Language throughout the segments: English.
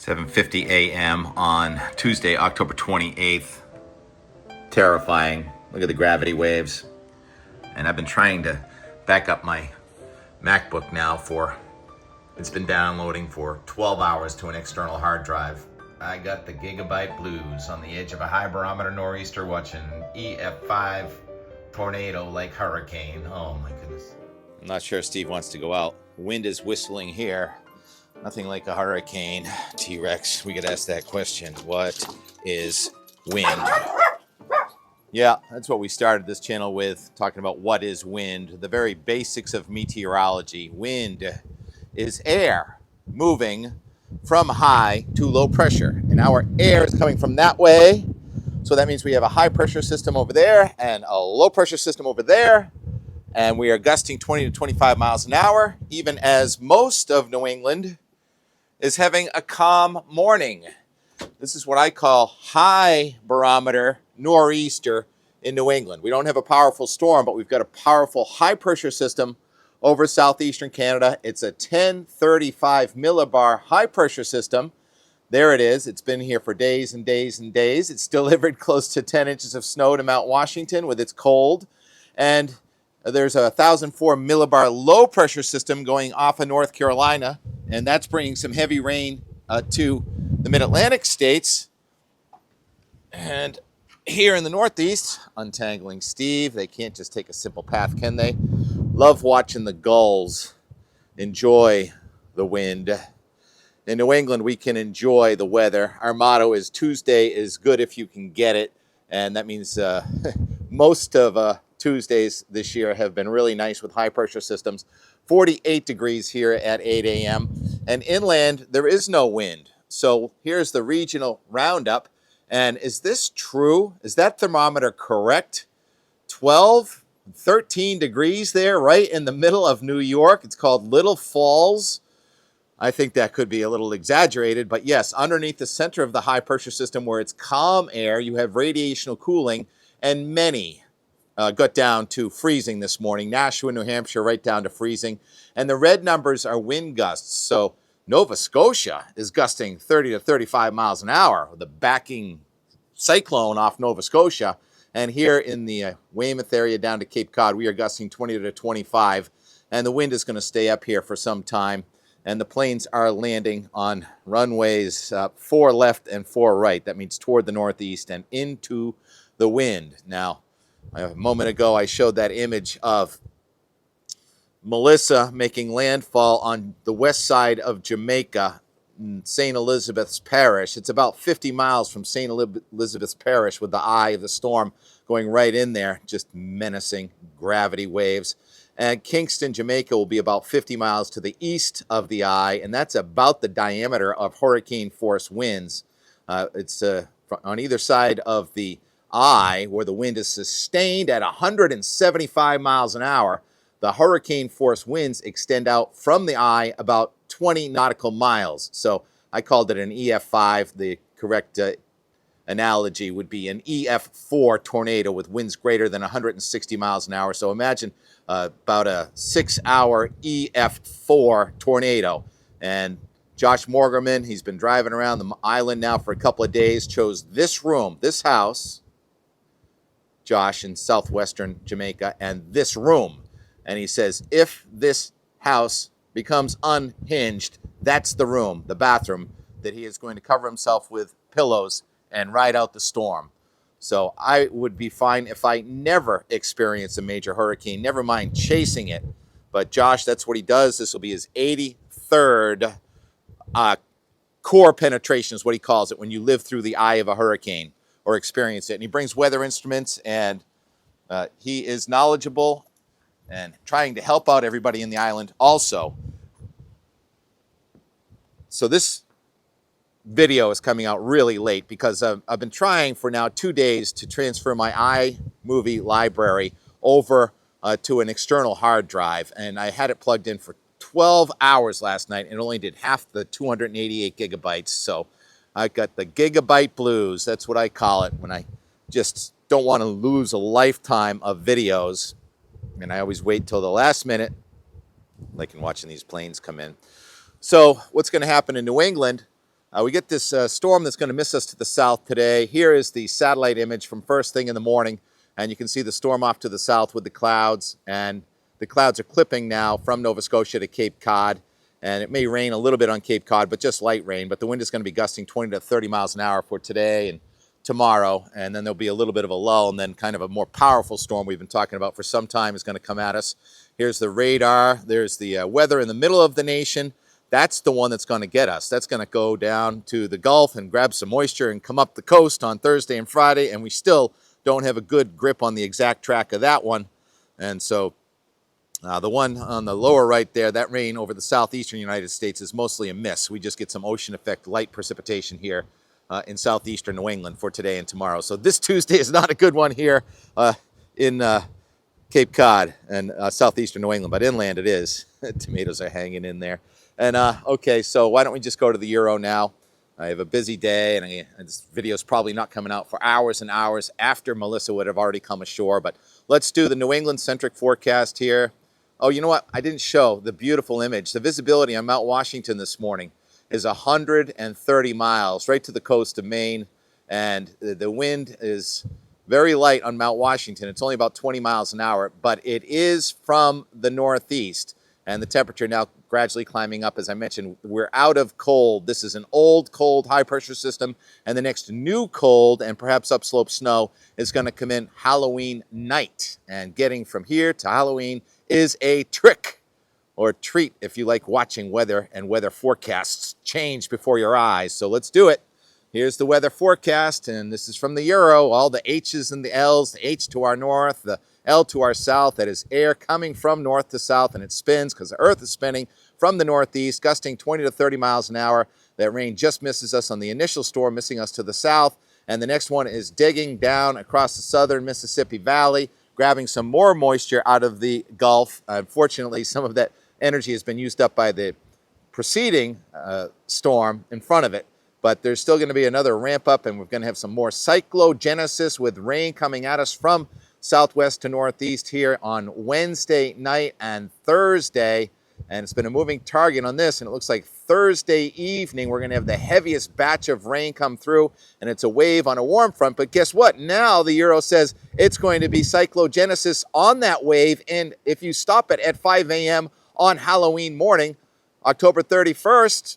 7:50 a.m. on Tuesday, October 28th. Terrifying. Look at the gravity waves. And I've been trying to back up my MacBook now it's been downloading for 12 hours to an external hard drive. I got the gigabyte blues on the edge of a high barometer nor'easter watching EF5 tornado like hurricane. Oh my goodness. I'm not sure Steve wants to go out. Wind is whistling here. Nothing like a hurricane, T-Rex. We could ask that question. What is wind? Yeah, that's what we started this channel with, talking about what is wind, the very basics of meteorology. Wind is air moving from high to low pressure. And our air is coming from that way. So that means we have a high pressure system over there and a low pressure system over there. And we are gusting 20 to 25 miles an hour, even as most of New England is having a calm morning. This is what I call high barometer nor'easter in New England. We don't have a powerful storm, but we've got a powerful high pressure system over southeastern Canada. It's a 1035 millibar high pressure system. There it is. It's been here for days and days and days. It's delivered close to 10 inches of snow to Mount Washington with its cold. And there's a 1004 millibar low pressure system going off of North Carolina, and that's bringing some heavy rain to the mid-Atlantic states. And here in the Northeast, untangling Steve, they can't just take a simple path, can they? Love watching the gulls enjoy the wind. In New England, we can enjoy the weather. Our motto is Tuesday is good if you can get it, and that means most of Tuesdays this year have been really nice with high pressure systems. 48 degrees here at 8 a.m. And inland, there is no wind. So here's the regional roundup. And is this true? Is that thermometer correct? 12, 13 degrees there, right in the middle of New York. It's called Little Falls. I think that could be a little exaggerated, but yes, underneath the center of the high pressure system where it's calm air, you have radiational cooling, and many got down to freezing this morning. Nashua, New Hampshire, right down to freezing. And the red numbers are wind gusts. So Nova Scotia is gusting 30 to 35 miles an hour with a backing cyclone off Nova Scotia. And here in the Weymouth area down to Cape Cod, we are gusting 20 to 25. And the wind is going to stay up here for some time. And the planes are landing on runways 4 left and 4 right. That means toward the northeast and into the wind. Now, a moment ago, I showed that image of Melissa making landfall on the west side of Jamaica, in St. Elizabeth's Parish. It's about 50 miles from St. Elizabeth's Parish with the eye of the storm going right in there, just menacing gravity waves. And Kingston, Jamaica will be about 50 miles to the east of the eye, and that's about the diameter of hurricane-force winds. It's on either side of the eye, where the wind is sustained at 175 miles an hour. The hurricane force winds extend out from the eye about 20 nautical miles. So I called it an EF5. The correct analogy would be an EF4 tornado with winds greater than 160 miles an hour. So imagine about a 6-hour EF4 tornado. And Josh Morgerman, he's been driving around the island now for a couple of days, chose this room, this house, Josh, in southwestern Jamaica, and this room. And he says, if this house becomes unhinged, that's the room, the bathroom, that he is going to cover himself with pillows and ride out the storm. So I would be fine if I never experience a major hurricane, never mind chasing it. But Josh, that's what he does. This will be his 83rd core penetration is what he calls it, when you live through the eye of a hurricane or experience it. And he brings weather instruments, and he is knowledgeable and trying to help out everybody in the island also. So this video is coming out really late because I've been trying for now 2 days to transfer my iMovie library over to an external hard drive, and I had it plugged in for 12 hours last night and only did half the 288 gigabytes. So I got the gigabyte blues. That's what I call it when I just don't want to lose a lifetime of videos. And I always wait till the last minute, like in watching these planes come in. So what's going to happen in New England, We get this storm that's going to miss us to the south today. Here is the satellite image from first thing in the morning, and you can see the storm off to the south with the clouds, and the clouds are clipping now from Nova Scotia to Cape Cod, and it may rain a little bit on Cape Cod, but just light rain. But the wind is going to be gusting 20 to 30 miles an hour for today and tomorrow, and then there'll be a little bit of a lull, and then kind of a more powerful storm we've been talking about for some time is going to come at us. Here's the radar. There's the weather in the middle of the nation. That's the one that's going to get us. That's going to go down to the Gulf and grab some moisture and come up the coast on Thursday and Friday, and we still don't have a good grip on the exact track of that one. And so the one on the lower right there, that rain over the southeastern United States is mostly a miss. We just get some ocean effect light precipitation here in southeastern New England for today and tomorrow. So this Tuesday is not a good one here in Cape Cod and southeastern New England, but inland it is. Tomatoes are hanging in there. And okay, so why don't we just go to the Euro now? I have a busy day, and this video is probably not coming out for hours and hours after Melissa would have already come ashore. But let's do the New England-centric forecast here. Oh, you know what? I didn't show the beautiful image. The visibility on Mount Washington this morning is 130 miles right to the coast of Maine, and the wind is very light on Mount Washington. It's only about 20 miles an hour, but it is from the northeast, and the temperature now gradually climbing up. As I mentioned, we're out of cold. This is an old, cold, high-pressure system, and the next new cold and perhaps upslope snow is going to come in Halloween night, and getting from here to Halloween is a trick or treat if you like watching weather and weather forecasts change before your eyes. So let's do it. Here's the weather forecast, and this is from the Euro. All the H's and the L's, the H to our north, the L to our south. That is air coming from north to south, and it spins because the Earth is spinning from the northeast, gusting 20 to 30 miles an hour. That rain just misses us on the initial storm, missing us to the south, and the next one is digging down across the southern Mississippi Valley, grabbing some more moisture out of the Gulf. Unfortunately, some of that energy has been used up by the preceding storm in front of it, but there's still going to be another ramp up, and we're going to have some more cyclogenesis with rain coming at us from southwest to northeast here on Wednesday night and Thursday. And it's been a moving target on this, and it looks like Thursday evening we're going to have the heaviest batch of rain come through, and it's a wave on a warm front. But guess what? Now the Euro says it's going to be cyclogenesis on that wave, and if you stop it at 5 a.m. on Halloween morning, October 31st,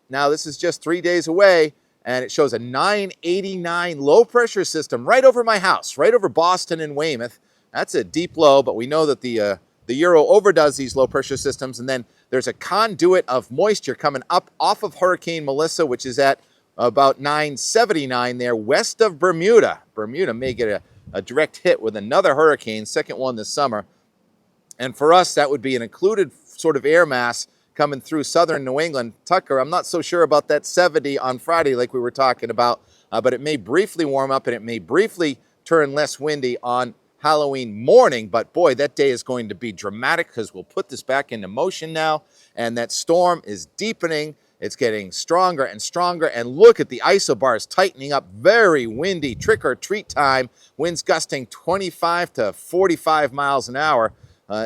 now this is just 3 days away, and it shows a 989 low-pressure system right over my house, right over Boston and Weymouth. That's a deep low, but we know that the Euro overdoes these low-pressure systems, and then there's a conduit of moisture coming up off of Hurricane Melissa, which is at about 979 there west of Bermuda. Bermuda may get a direct hit with another hurricane, second one this summer. And for us, that would be an included sort of air mass coming through southern New England. Tucker, I'm not so sure about that 70 on Friday like we were talking about, but it may briefly warm up and it may briefly turn less windy on Halloween morning. But boy, that day is going to be dramatic because we'll put this back into motion now, and that storm is deepening. It's getting stronger and stronger, and look at the isobars tightening up. Very windy, trick or treat time. Winds gusting 25 to 45 miles an hour.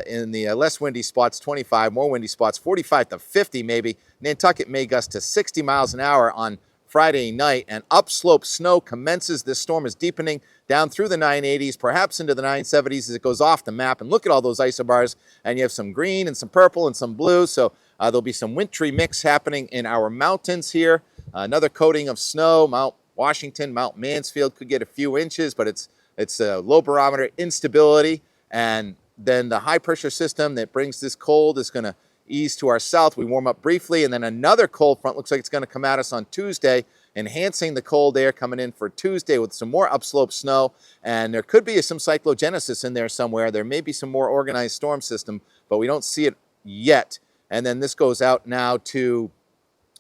In the less windy spots, 25, more windy spots, 45 to 50 maybe. Nantucket may gust to 60 miles an hour on Friday night, and upslope snow commences. This storm is deepening down through the 980s, perhaps into the 970s as it goes off the map. And look at all those isobars, and you have some green and some purple and some blue, so there'll be some wintry mix happening in our mountains here. Another coating of snow. Mount Washington, Mount Mansfield could get a few inches, but it's a low barometer instability, and then the high pressure system that brings this cold is going to ease to our south. We warm up briefly, and then another cold front looks like it's going to come at us on Tuesday, enhancing the cold air coming in for Tuesday with some more upslope snow. And there could be some cyclogenesis in there somewhere. There may be some more organized storm system, but we don't see it yet. And then this goes out now to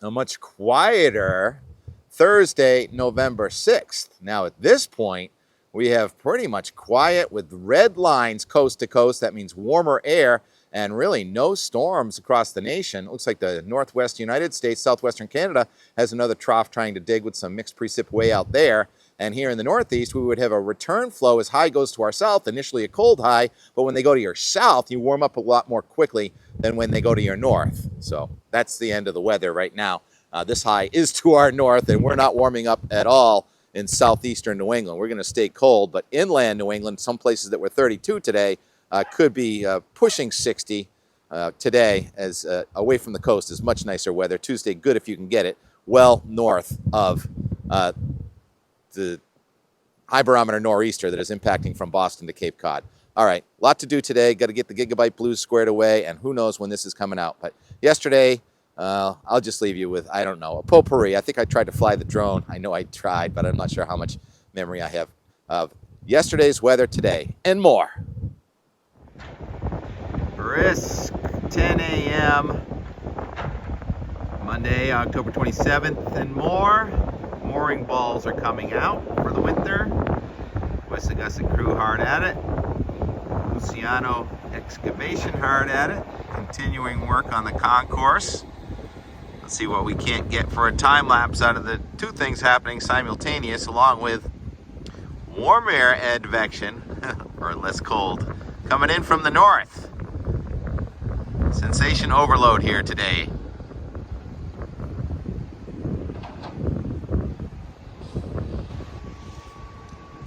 a much quieter Thursday, November 6th. Now at this point, we have pretty much quiet with red lines coast to coast. That means warmer air and really no storms across the nation. It looks like the northwest United States, southwestern Canada has another trough trying to dig with some mixed precip way out there. And here in the northeast, we would have a return flow as high goes to our south, initially a cold high, but when they go to your south, you warm up a lot more quickly than when they go to your north. So that's the end of the weather right now. This high is to our north, and we're not warming up at all in southeastern New England. We're going to stay cold, but inland New England, some places that were 32 today could be pushing 60 today, as away from the coast is much nicer weather. Tuesday, good if you can get it, well north of the high barometer nor'easter that is impacting from Boston to Cape Cod. All right, a lot to do today. Got to get the gigabyte blues squared away, and who knows when this is coming out. But yesterday, I'll just leave you with, I don't know, a potpourri. I think I tried to fly the drone. I know I tried, but I'm not sure how much memory I have of yesterday's weather today and more. Brisk 10 a.m. Monday, October 27th and more. Mooring balls are coming out for the winter. West Augusta crew hard at it. Luciano excavation hard at it. Continuing work on the concourse. Let's see what we can't get for a time lapse out of the two things happening simultaneous, along with warm air advection, or less cold, coming in from the north. Sensation overload here today.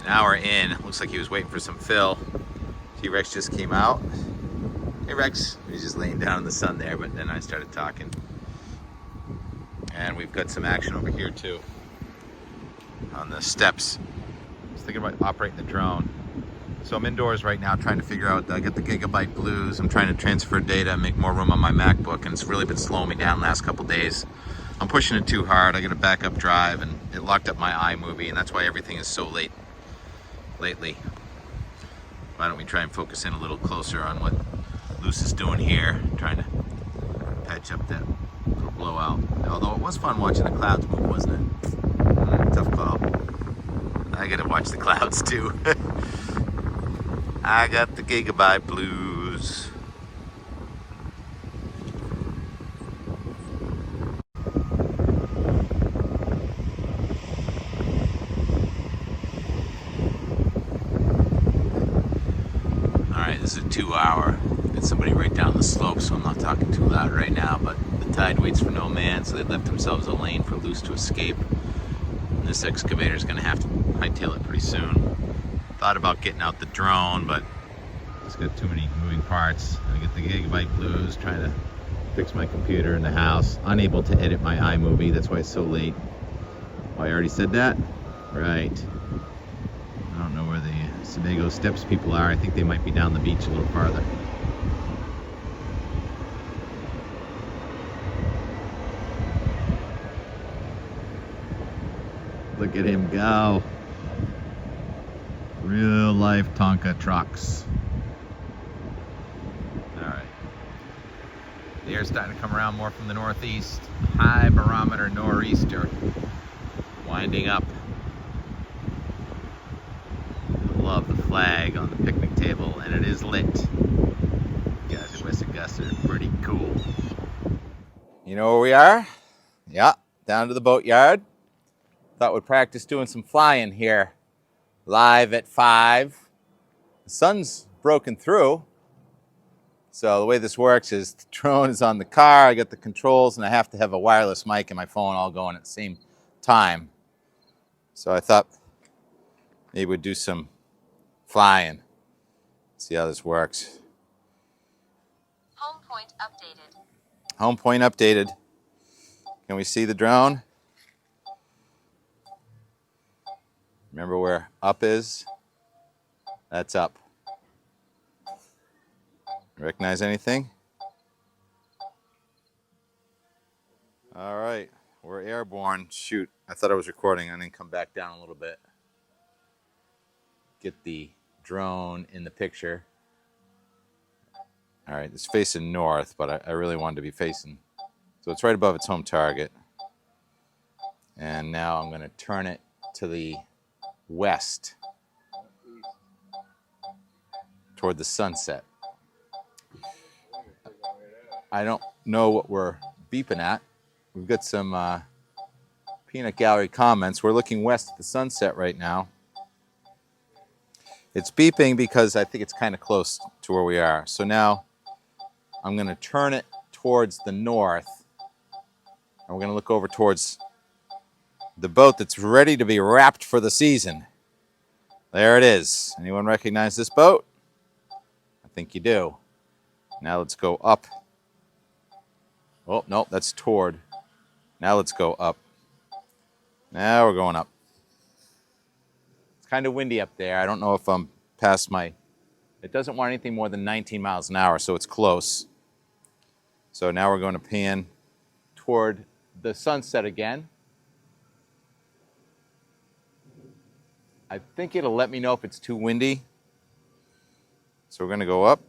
An hour in, looks like he was waiting for some fill. T-Rex just came out. Hey Rex, he's just laying down in the sun there, but then I started talking. And we've got some action over here too, on the steps. I was thinking about operating the drone. So I'm indoors right now trying to figure out, I got the gigabyte blues, I'm trying to transfer data, make more room on my MacBook, and it's really been slowing me down the last couple days. I'm pushing it too hard. I got a backup drive and it locked up my iMovie, and that's why everything is so late lately. Why don't we try and focus in a little closer on what Luce is doing here, trying to patch up that little blowout. Although it was fun watching the clouds move, wasn't it? Tough call. I gotta watch the clouds too. I got the gigabyte blues. Alright, this is a 2 hour. Got somebody right down the slope, so I'm not talking too loud right now, but the tide waits for no man, so they left themselves a lane for Luce to escape. And this excavator is going to have to hightail it pretty soon. Thought about getting out the drone, but it's got too many moving parts. I get the gigabyte blues, trying to fix my computer in the house. Unable to edit my iMovie, that's why it's so late. Oh, I already said that? Right. I don't know where the Sebago Steps people are. I think they might be down the beach a little farther. Look at him go. Real life Tonka trucks. Alright. The air's starting to come around more from the northeast. High barometer nor'easter. Winding up. Love the flag on the picnic table, and it is lit. You guys in West Augusta are pretty cool. You know where we are? Yeah, down to the boatyard. Thought we'd practice doing some flying here. Live at 5. The sun's broken through. So the way this works is the drone is on the car, I got the controls, and I have to have a wireless mic and my phone all going at the same time. So I thought maybe we'd do some flying. See how this works. Home point updated. Home point updated. Can we see the drone? Remember where up is? That's up. Recognize anything? All right, we're airborne. Shoot, I thought I was recording and then come back down a little bit. Get the drone in the picture. All right, it's facing north, but I really wanted to be facing. So it's right above its home target. And now I'm going to turn it to the west toward the sunset. I don't know what we're beeping at. We've got some peanut gallery comments. We're looking west at the sunset right now. It's beeping because I think it's kind of close to where we are. So now I'm going to turn it towards the north And we're going to look over towards the boat that's ready to be wrapped for the season. There it is. Anyone recognize this boat? I think you do. Now let's go up. Oh, no, that's toward. Now let's go up. Now we're going up. It's kind of windy up there. I don't know if I'm past my... It doesn't want anything more than 19 miles an hour, so it's close. So now we're going to pan toward the sunset again. I think it'll let me know if it's too windy. So we're going to go up.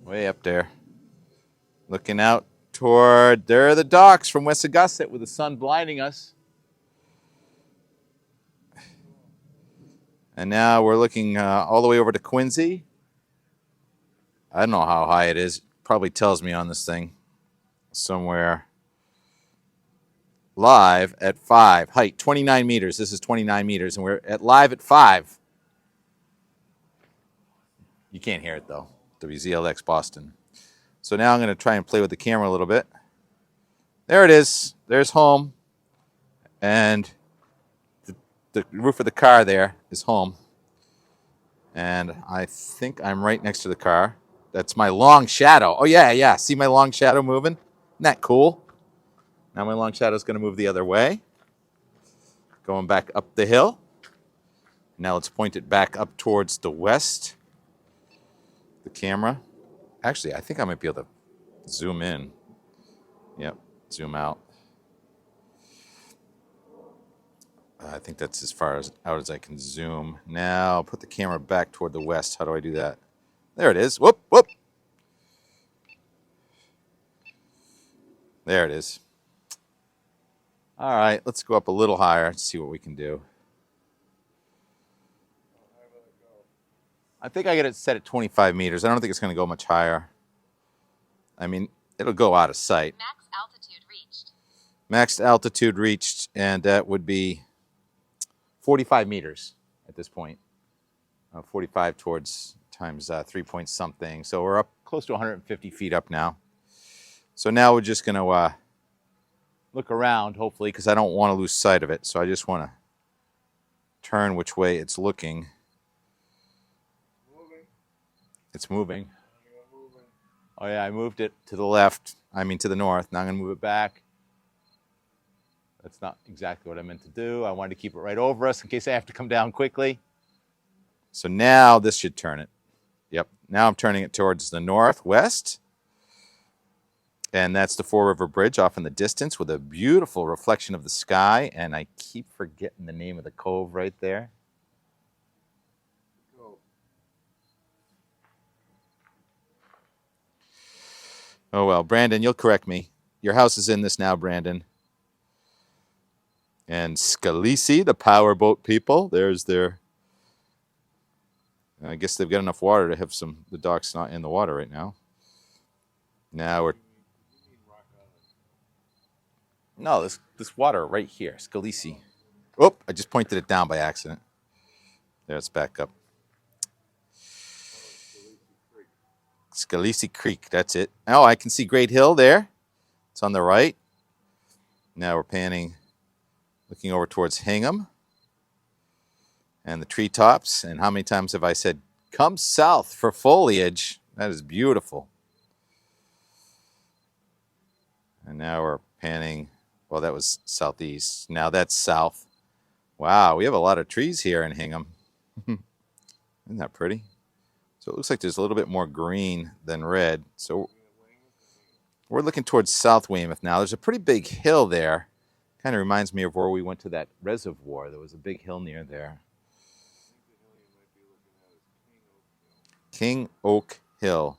Way up there. Looking out toward, there are the docks from Wessagusset with the sun blinding us. And now we're looking all the way over to Quincy. I don't know how high it is. It probably tells me on this thing. Somewhere. Live at 5. Height 29 meters. This is 29 meters. And we're at live at 5. You can't hear it though. WZLX Boston. So now I'm going to try and play with the camera a little bit. There it is. There's home. And the roof of the car there is home. And I think I'm right next to the car. That's my long shadow. Oh, yeah. See my long shadow moving? Isn't that cool? Now my long shadow is going to move the other way. Going back up the hill. Now let's point it back up towards the west. The camera. Actually, I think I might be able to zoom in. Yep, zoom out. I think that's as far out as I can zoom. Now put the camera back toward the west. How do I do that? There it is. Whoop. There it is. All right, let's go up a little higher and see what we can do. I think I get it set at 25 meters. I don't think it's going to go much higher. I mean, it'll go out of sight. Max altitude reached. Max altitude reached, and that would be 45 meters at this point. 45 towards times 3 point something. So we're up close to 150 feet up now. So now we're just going to look around, hopefully, because I don't want to lose sight of it. So I just want to turn which way it's looking. It's moving. Oh, yeah, I moved it to the left. I mean, to the north. Now I'm going to move it back. That's not exactly what I meant to do. I wanted to keep it right over us in case I have to come down quickly. So now this should turn it. Yep. Now I'm turning it towards the northwest. And that's the Four River Bridge off in the distance with a beautiful reflection of the sky. And I keep forgetting the name of the cove right there. Oh, well, Brandon, you'll correct me. Your house is in this now, Brandon. And Scalisi, the powerboat people, there's their... I guess they've got enough water to have the dock's not in the water right now. Now we're... No, this water right here, Scalisi. Oh, I just pointed it down by accident. There, it's back up. Scalisi Creek, that's it. Oh, I can see Great Hill there. It's on the right. Now we're panning, looking over towards Hingham and the treetops. And how many times have I said, come south for foliage? That is beautiful. And now we're panning, well, that was southeast. Now that's south. Wow, we have a lot of trees here in Hingham. Isn't that pretty? So it looks like there's a little bit more green than red. So we're looking towards South Weymouth now. There's a pretty big hill there. Kind of reminds me of where we went to that reservoir. There was a big hill near there. King Oak Hill.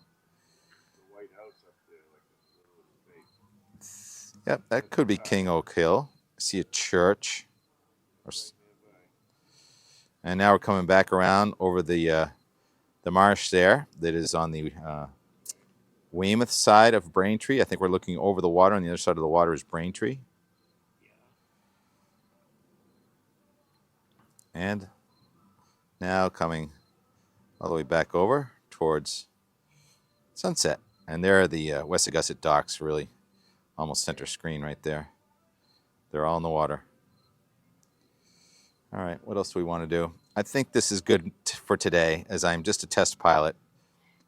Yep, that could be King Oak Hill. I see a church. And now we're coming back around over the marsh there that is on the Weymouth side of Braintree. I think we're looking over the water. On the other side of the water is Braintree. And now coming all the way back over towards sunset. And there are the Wessagusset docks, really almost center screen right there. They're all in the water. All right, what else do we want to do? I think this is good for today, as I'm just a test pilot.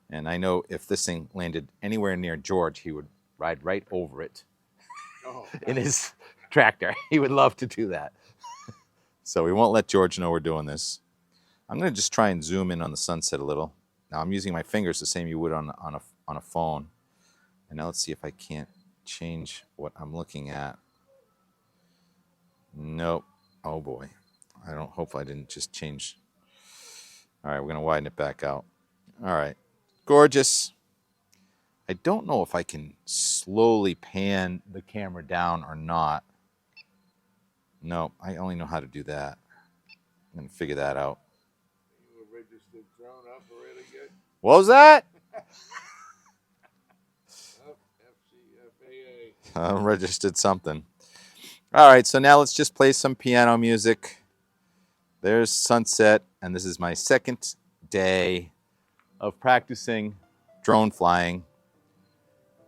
And I know if this thing landed anywhere near George, he would ride right over it in his tractor. He would love to do that. So we won't let George know we're doing this. I'm going to just try and zoom in on the sunset a little. Now I'm using my fingers the same you would on a phone. And now let's see if I can't change what I'm looking at. Nope. Oh boy. Hope I didn't just change. All right, we're going to widen it back out. All right. Gorgeous. I don't know if I can slowly pan the camera down or not. No, I only know how to do that. I'm going to figure that out. You a registered drone operator yet? What was that? FCFAA. Registered something. All right, so now let's just play some piano music. There's sunset, and this is my second day of practicing drone flying.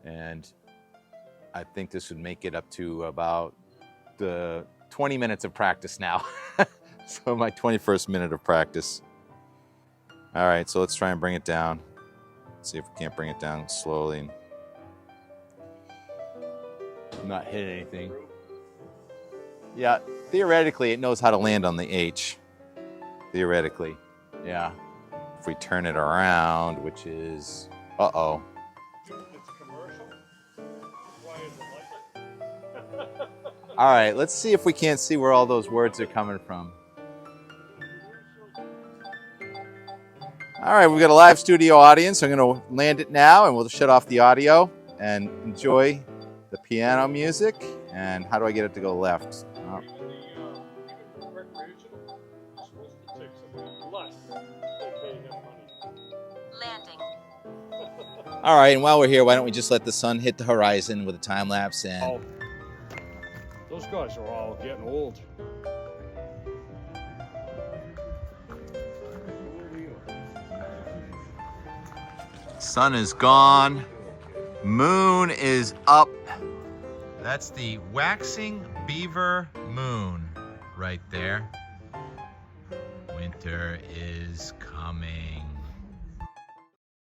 And I think this would make it up to about 20 minutes of practice now. So my 21st minute of practice. All right, so let's try and bring it down. See if we can't bring it down slowly. Not hit anything. Yeah, theoretically it knows how to land on the H. Theoretically, yeah. If we turn it around, which is, uh-oh. It's commercial. Why is it like it? All right, let's see if we can't see where all those words are coming from. All right, we've got a live studio audience. I'm going to land it now, and we'll shut off the audio and enjoy the piano music. And how do I get it to go left? Oh. Landing. All right, and while we're here, why don't we just let the sun hit the horizon with a time lapse and... Oh, those guys are all getting old. Sun is gone. Moon is up. That's the waxing beaver moon right there. Winter is coming.